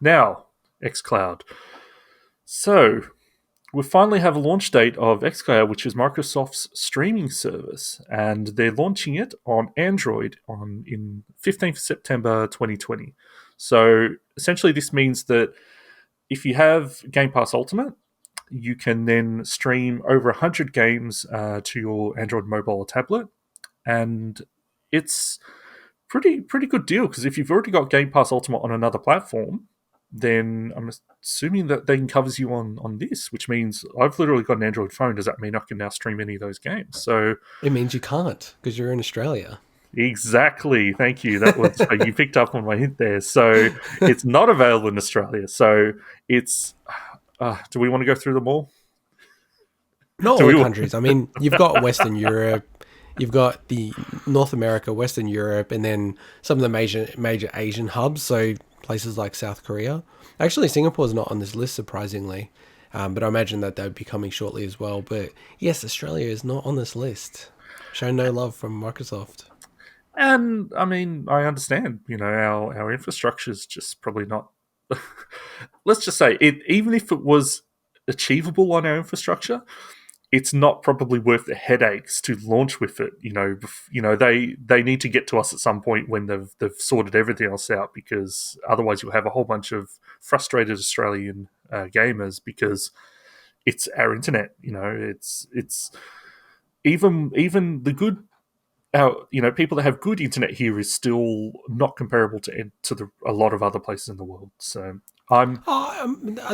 Now, xCloud. So, we finally have a launch date of xCloud, which is Microsoft's streaming service, and they're launching it on Android in 15th September 2020. So, essentially, this means that if you have Game Pass Ultimate, you can then stream over 100 games to your Android mobile or tablet, and it's pretty good deal because if you've already got Game Pass Ultimate on another platform, then I'm assuming that then covers you on this, which means I've literally got an Android phone. Does that mean I can now stream any of those games? So It means you can't because you're in Australia. exactly, thank you. That was you picked up on my hint there. So it's not available in Australia. So it's. Do we want to go through them all? Not Do all the we? countries. I mean, you've got Western Europe, you've got the North America, Western Europe, and then some of the major Asian hubs. So places like South Korea. Actually, Singapore's not on this list, surprisingly, but I imagine that would be coming shortly as well. But yes, Australia is not on this list. Show no love from Microsoft. And I mean, I understand. Our infrastructure is just probably not. Let's just say it. Even if it was achievable on our infrastructure, it's not probably worth the headaches to launch with it. They need to get to us at some point when they've sorted everything else out, because otherwise you'll have a whole bunch of frustrated Australian gamers because it's our internet. It's even the good. People that have good internet here is still not comparable to a lot of other places in the world. So I'm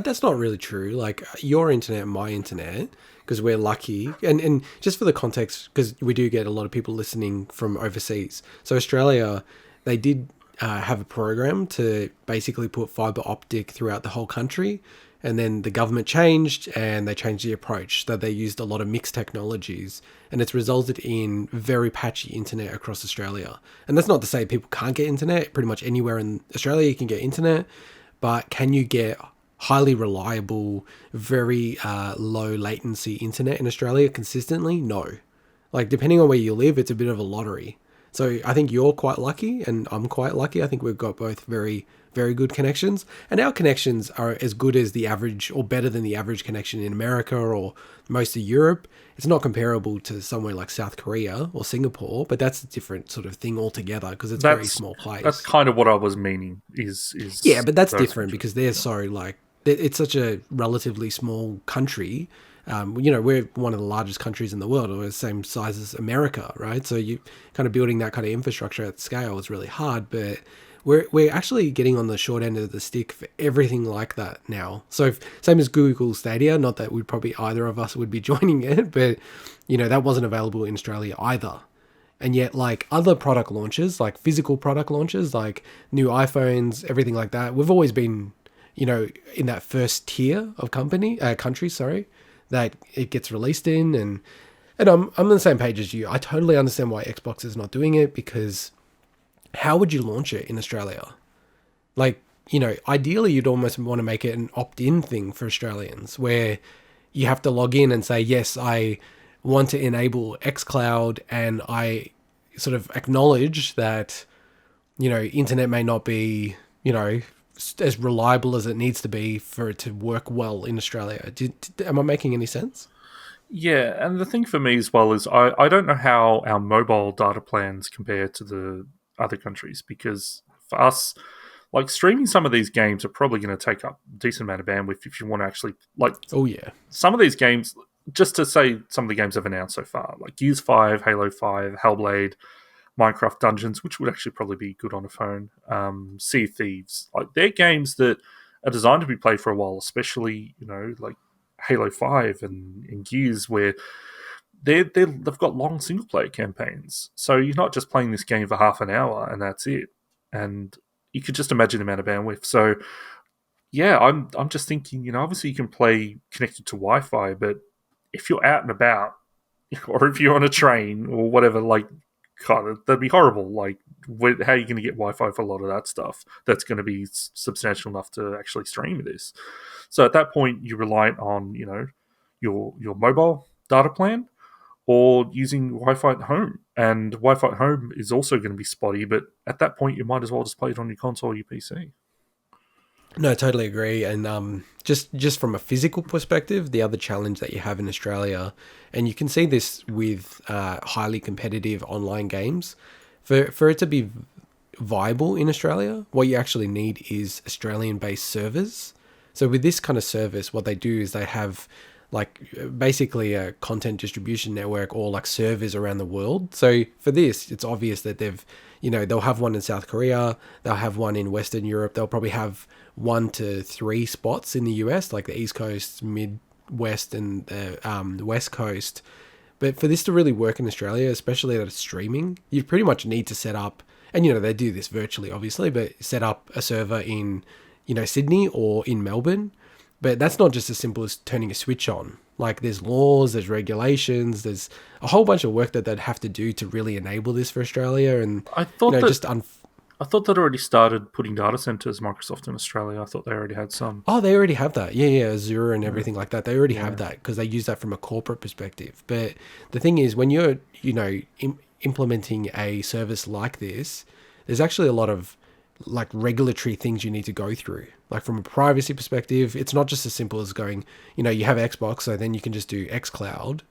That's not really true. Like your internet and my internet, because we're lucky. And just for the context, because we do get a lot of people listening from overseas. So Australia, they did have a program to basically put fiber optic throughout the whole country. And then the government changed and they changed the approach that they used a lot of mixed technologies. And it's resulted in very patchy internet across Australia. And that's not to say people can't get internet. Pretty much anywhere in Australia you can get internet. But can you get highly reliable, very low latency internet in Australia consistently? No. Like, depending on where you live, it's a bit of a lottery. So I think you're quite lucky, and I'm quite lucky. I think we've got both very, very good connections, and our connections are as good as the average, or better than the average connection in America or most of Europe. It's not comparable to somewhere like South Korea or Singapore, but that's a different sort of thing altogether because it's a very that's small that's place. kind of what I was meaning. Yeah, Is but that's those different countries? because they're so like it's such a relatively small country. We're one of the largest countries in the world, or the same size as America, right? So you kind of building that kind of infrastructure at scale is really hard, but we're actually getting on the short end of the stick for everything like that now. So same as Google Stadia, not that we'd probably either of us would be joining it, but that wasn't available in Australia either. And yet, like other product launches, like physical product launches, like new iPhones, everything like that, we've always been, in that first tier of country, sorry, that it gets released in. And I'm on the same page as you. I totally understand why Xbox is not doing it because how would you launch it in Australia? Like, ideally, you'd almost want to make it an opt in thing for Australians where you have to log in and say, yes, I want to enable xCloud and I sort of acknowledge that, internet may not be, as reliable as it needs to be for it to work well in Australia. Am I making any sense? Yeah, and the thing for me as well is I don't know how our mobile data plans compare to the other countries, because for us, like streaming some of these games are probably going to take up a decent amount of bandwidth if you want to actually like Oh, yeah. some of these games. Just to say, some of the games I've announced so far, like Gears 5, Halo 5, Hellblade, Minecraft Dungeons, which would actually probably be good on a phone, Sea of Thieves, like they're games that are designed to be played for a while, especially like Halo 5 and Gears, where they've got long single player campaigns. So you're not just playing this game for half an hour and that's it. And you could just imagine the amount of bandwidth. So yeah, I'm just thinking, obviously you can play connected to Wi-Fi, but if you're out and about, or if you're on a train or whatever, like, God, that'd be horrible. Like, how are you going to get Wi-Fi for a lot of that stuff? That's going to be substantial enough to actually stream this. So at that point, you're reliant on your mobile data plan or using Wi-Fi at home. And Wi-Fi at home is also going to be spotty, but at that point, you might as well just play it on your console or your PC. No, I totally agree. And just from a physical perspective, the other challenge that you have in Australia, and you can see this with highly competitive online games, for it to be viable in Australia, what you actually need is Australian-based servers. So with this kind of service, what they do is they have like basically a content distribution network or like servers around the world. So for this, it's obvious that they'll have one in South Korea, they'll have one in Western Europe, they'll probably have 1 to 3 spots in the US, like the East Coast, Midwest, and the West Coast. But for this to really work in Australia, especially that it's streaming, you pretty much need to set up, and they do this virtually, obviously, but set up a server in, Sydney or in Melbourne. But that's not just as simple as turning a switch on. Like there's laws, there's regulations, there's a whole bunch of work that they'd have to do to really enable this for Australia. And I thought that just I thought that already started putting data centers, Microsoft in Australia. I thought they already had some. Oh, they already have that. Yeah, yeah, Azure and Yeah. everything like that. They already have that because they use that from a corporate perspective. But the thing is, when you're, implementing a service like this, there's actually a lot of like regulatory things you need to go through. Like from a privacy perspective, it's not just as simple as going, you have Xbox, so then you can just do xCloud.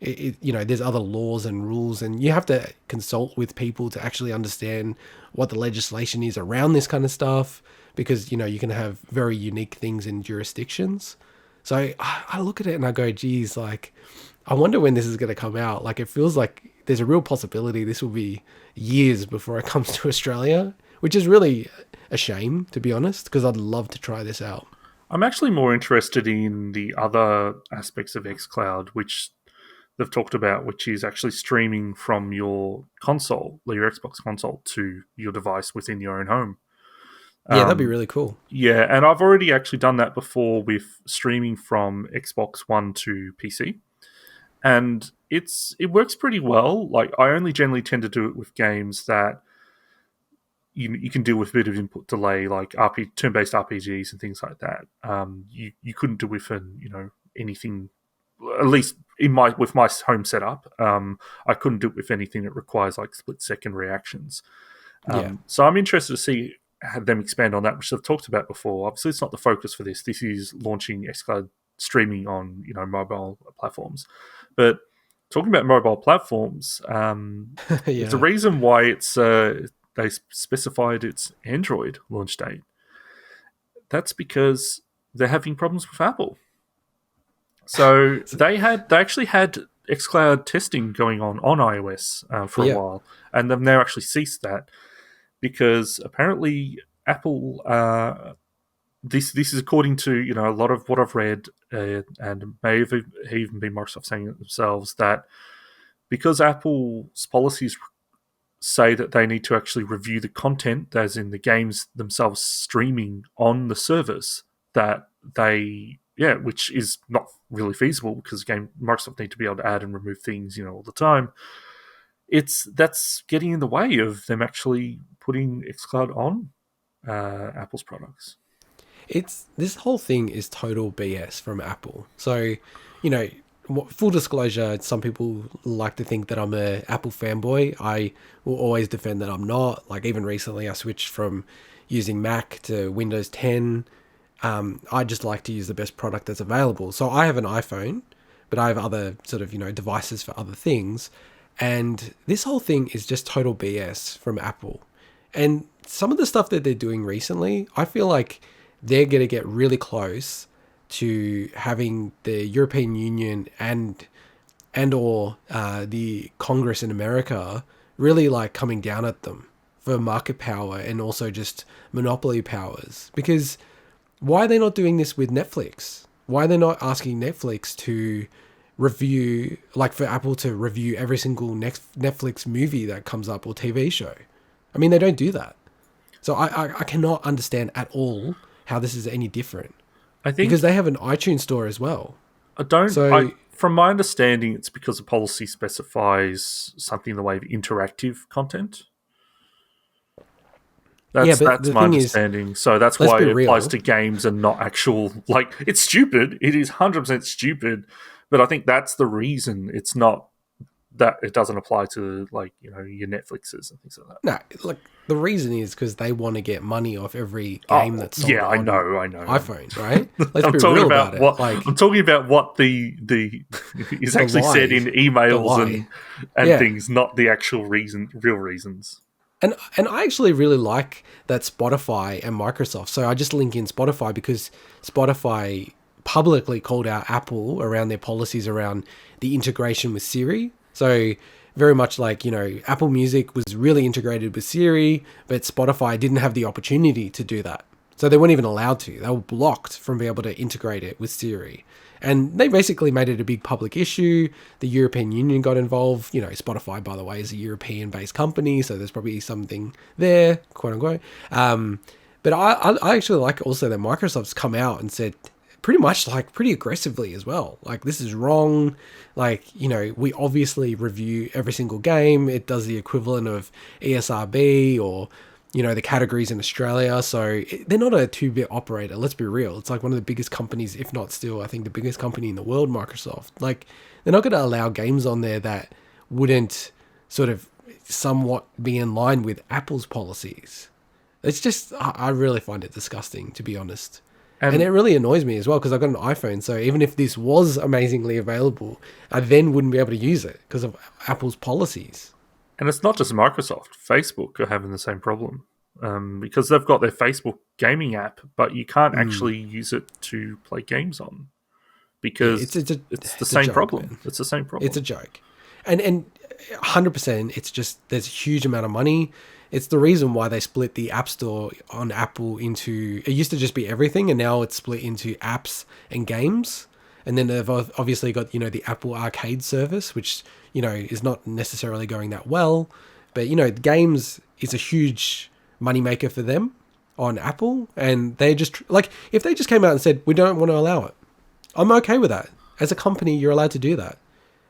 There's other laws and rules, and you have to consult with people to actually understand what the legislation is around this kind of stuff, because you can have very unique things in jurisdictions. So I look at it and I go, geez, like I wonder when this is going to come out. Like it feels like there's a real possibility this will be years before it comes to Australia, which is really a shame, to be honest, because I'd love to try this out. I'm actually more interested in the other aspects of xCloud, which they've talked about, which is actually streaming from your console, your Xbox console, to your device within your own home. Yeah, that'd be Um, really cool. yeah, and I've already actually done that before with streaming from Xbox One to PC, and it works pretty well. Like I only generally tend to do it with games that you can deal with a bit of input delay, like turn-based RPGs and things like that. You couldn't do with anything, at least with my home setup. I couldn't do it with anything that requires like split-second reactions. Yeah. So I'm interested to see how them expand on that, which I've talked about before. Obviously, it's not the focus for this. This is launching xCloud streaming on mobile platforms, but talking about mobile platforms, there's a Yeah. reason why they specified its Android launch date. That's because they're having problems with Apple. So they actually had xCloud testing going on iOS for a Yeah. while, and they've now actually ceased that because apparently Apple. This is according to a lot of what I've read, and may have even been Microsoft saying it themselves, that because Apple's policies say that they need to actually review the content, as in the games themselves streaming on the service, that which is not really feasible because Microsoft need to be able to add and remove things, all the time. That's getting in the way of them actually putting xCloud on Apple's products. It's this whole thing is total BS from Apple. So, you know, full disclosure, some people like to think that I'm a Apple fanboy. I will always defend that I'm not. Like even recently, I switched from using Mac to Windows 10. I just like to use the best product that's available. So I have an iPhone, but I have other sort of devices for other things. And this whole thing is just total BS from Apple. And some of the stuff that they're doing recently, I feel like they're going to get really close to having the European Union and or the Congress in America really like coming down at them for market power and also just monopoly powers. Because why are they not doing this with Netflix? Why are they not asking Netflix to review, like for Apple to review every single Netflix movie that comes up or TV show? I mean, they don't do that. So I cannot understand at all how this is any different. I think Because they have an iTunes store as well. I don't. So From my understanding, it's because the policy specifies something in the way of interactive content. yeah, That's but that's the my thing is, understanding. So that's let's why be it applies real. to games and not actual. Like it's stupid. It is 100% stupid. But I think that's the reason it's not that it doesn't apply to like your Netflixes and things like that. No, like the reason is because they want to get money off every game Oh, that's sold yeah, I on know. iPhone, right? Let's I'm be talking real about about what it. Like I'm talking about what the is actually said in the emails lie. and Yeah. things, not the actual real reasons. And I actually really like that Spotify and Microsoft. So I just link in Spotify because Spotify publicly called out Apple around their policies around the integration with Siri. So very much like, Apple Music was really integrated with Siri, but Spotify didn't have the opportunity to do that. So they weren't even allowed to. They were blocked from being able to integrate it with Siri. And they basically made it a big public issue. The European Union got involved. Spotify, by the way, is a European-based company, so there's probably something there, quote unquote. But I actually like also that Microsoft's come out and said pretty much like pretty aggressively as well. Like, this is wrong. Like, we obviously review every single game. It does the equivalent of ESRB or the categories in Australia. So they're not a 2-bit operator. Let's be real. It's like one of the biggest companies, if not still, I think the biggest company in the world, Microsoft. Like, they're not going to allow games on there that wouldn't sort of somewhat be in line with Apple's policies. It's just, I really find it disgusting, to be honest. And it really annoys me as well because I've got an iPhone. So even if this was amazingly available, I then wouldn't be able to use it because of Apple's policies. And it's not just Microsoft. Facebook are having the same problem because they've got their Facebook gaming app, but you can't actually use it to play games on because it's the same problem. Man. It's the same problem. It's a joke. And 100%, it's just there's a huge amount of money. It's the reason why they split the App Store on Apple into... It used to just be everything, and now it's split into apps and games. And then they've obviously got, the Apple Arcade service, which, is not necessarily going that well. But, games is a huge moneymaker for them on Apple. And they just, like, if they just came out and said, we don't want to allow it, I'm okay with that. As a company, you're allowed to do that.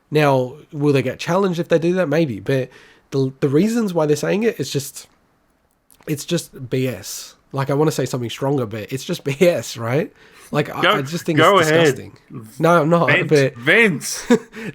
Now, will they get challenged if they do that? Maybe. But the reasons why they're saying it's just BS. Like, I want to say something stronger, but it's just BS, right? Like, I just think it's disgusting. No, I'm not. Vince.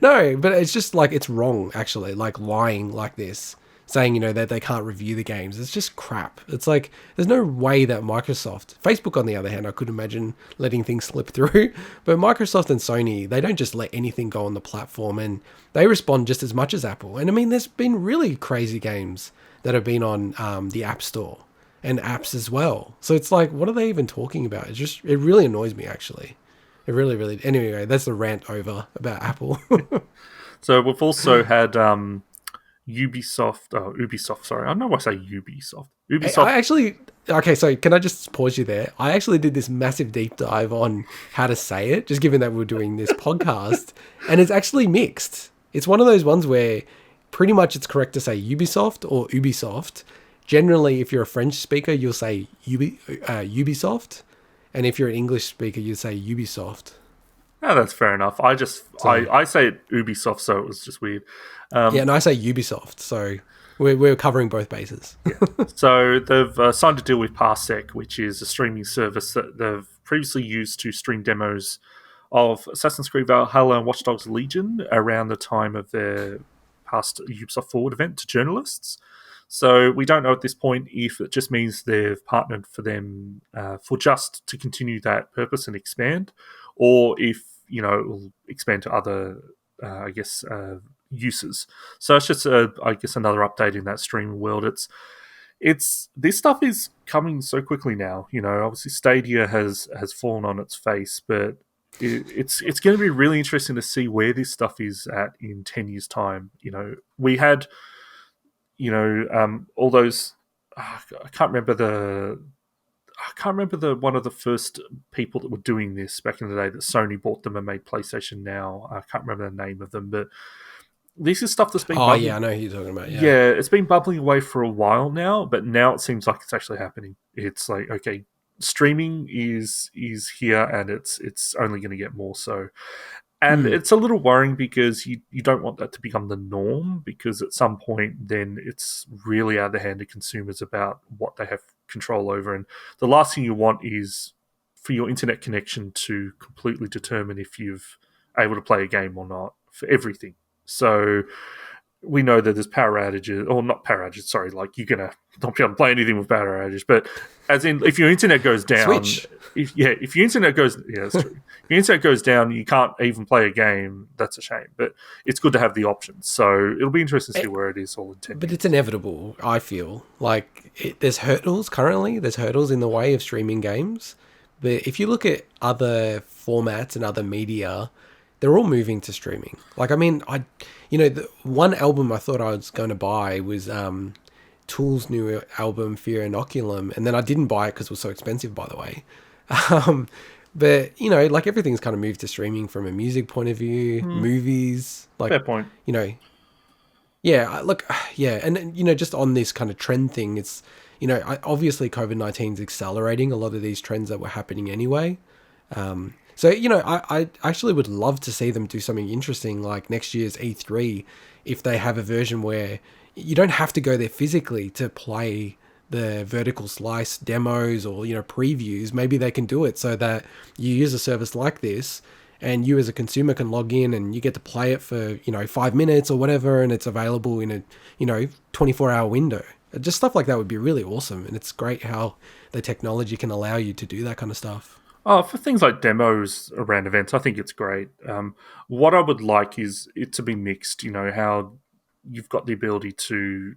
No, but it's just like, it's wrong, actually. Like, lying like this, saying, that they can't review the games. It's just crap. It's like, there's no way that Facebook, on the other hand, I could imagine letting things slip through. But Microsoft and Sony, they don't just let anything go on the platform, and they respond just as much as Apple. And I mean, there's been really crazy games that have been on the App Store and apps as well. So it's like, what are they even talking about? It really annoys me, actually. It really, really... Anyway, that's the rant over about Apple. So we've also had Ubisoft, sorry. I don't know why I say Ubisoft. Ubisoft. Okay, so can I just pause you there? I actually did this massive deep dive on how to say it, just given that we're doing this podcast, and it's actually mixed. It's one of those ones where pretty much it's correct to say Ubisoft or Ubisoft. Generally, if you're a French speaker, you'll say Ubisoft. And if you're an English speaker, you'll say Ubisoft. Oh, that's fair enough. I say it Ubisoft, so it was just weird. And I say Ubisoft, so we're covering both bases. Yeah. So they've signed a deal with Parsec, which is a streaming service that they've previously used to stream demos of Assassin's Creed Valhalla and Watch Dogs Legion around the time of their past Ubisoft Forward event to journalists. So we don't know at this point if it just means they've partnered for them for just to continue that purpose and expand, or if it will expand to other, uses. So it's just, another update in that streaming world. It's this stuff is coming so quickly now. Obviously Stadia has fallen on its face, but it's going to be really interesting to see where this stuff is at in 10 years' time. We had. All those. I can't remember the one of the first people that were doing this back in the day that Sony bought them and made PlayStation Now. I can't remember the name of them, but this is stuff that's been. Oh yeah, I know who you're talking about. Yeah, it's been bubbling away for a while now, but now it seems like it's actually happening. It's like, okay, streaming is here, and it's only going to get more so. And it's a little worrying because you don't want that to become the norm, because at some point then it's really out of the hand of consumers about what they have control over. And the last thing you want is for your internet connection to completely determine if you've able to play a game or not for everything. So we know that there's power outages, or not power outages, sorry, like you're going to not be able to play anything with power outages, but as in, if your internet goes down, Switch. if your internet goes, yeah, that's true. If your internet goes down, you can't even play a game, that's a shame, but it's good to have the options. So it'll be interesting to see where it is all in 10 But years. it's inevitable, I feel. Like, there's hurdles currently. There's hurdles in the way of streaming games. But if you look at other formats and other media, they're all moving to streaming. Like, I mean, the one album I thought I was going to buy was Tool's new album, Fear Inoculum. And then I didn't buy it because it was so expensive, by the way. Um, but, like everything's kind of moved to streaming from a music point of view, movies. Like, Fair point. Yeah, look, yeah, and just on this kind of trend thing, it's obviously COVID-19 is accelerating a lot of these trends that were happening anyway. So I actually would love to see them do something interesting like next year's E3, if they have a version where you don't have to go there physically to play the vertical slice demos or previews. Maybe they can do it so that you use a service like this, and you as a consumer can log in and you get to play it for 5 minutes or whatever, and it's available in a 24-hour window. Just stuff like that would be really awesome, and it's great how the technology can allow you to do that kind of stuff. Oh, for things like demos around events, I think it's great. What I would like is it to be mixed, how you've got the ability to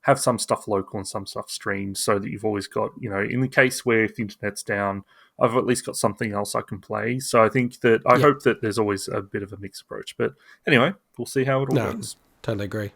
have some stuff local and some stuff streamed, so that you've always got, in the case where if the internet's down, I've at least got something else I can play. So I think that I hope that there's always a bit of a mixed approach. But anyway, we'll see how it all goes. Totally agree.